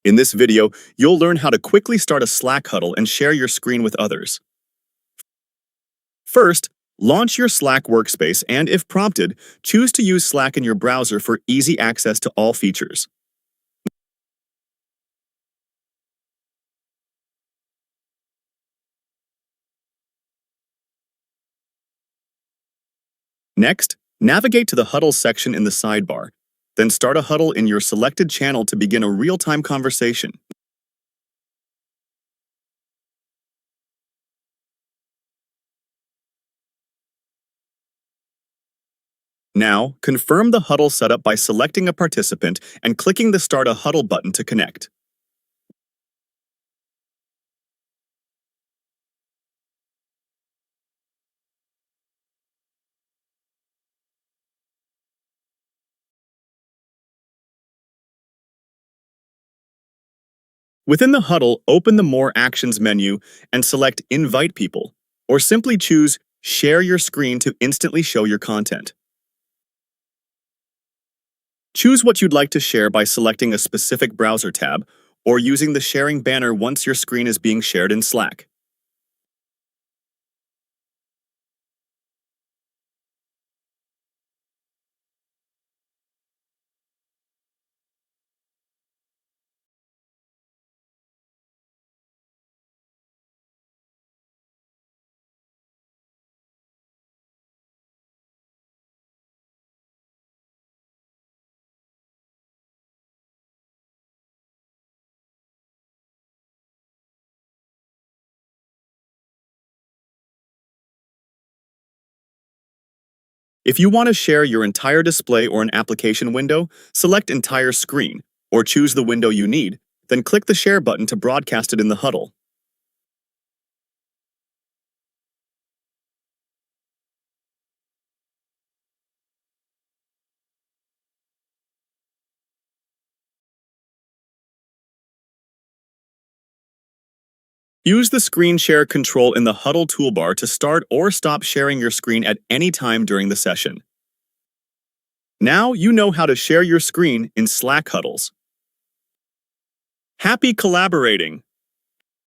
In this video, you'll learn how to quickly start a Slack huddle and share your screen with others. First, launch your Slack workspace and, if prompted, choose to use Slack in your browser for easy access to all features. Next, navigate to the Huddles section in the sidebar. Then start a huddle in your selected channel to begin a real-time conversation. Now, confirm the huddle setup by selecting a participant and clicking the Start a Huddle button to connect. Within the huddle, open the More Actions menu and select Invite People, or simply choose Share Your Screen to instantly show your content. Choose what you'd like to share by selecting a specific browser tab or using the sharing banner once your screen is being shared in Slack. If you want to share your entire display or an application window, select Entire Screen, or choose the window you need, then click the Share button to broadcast it in the huddle. Use the Screen Share control in the Huddle toolbar to start or stop sharing your screen at any time during the session. Now you know how to share your screen in Slack Huddles. Happy collaborating!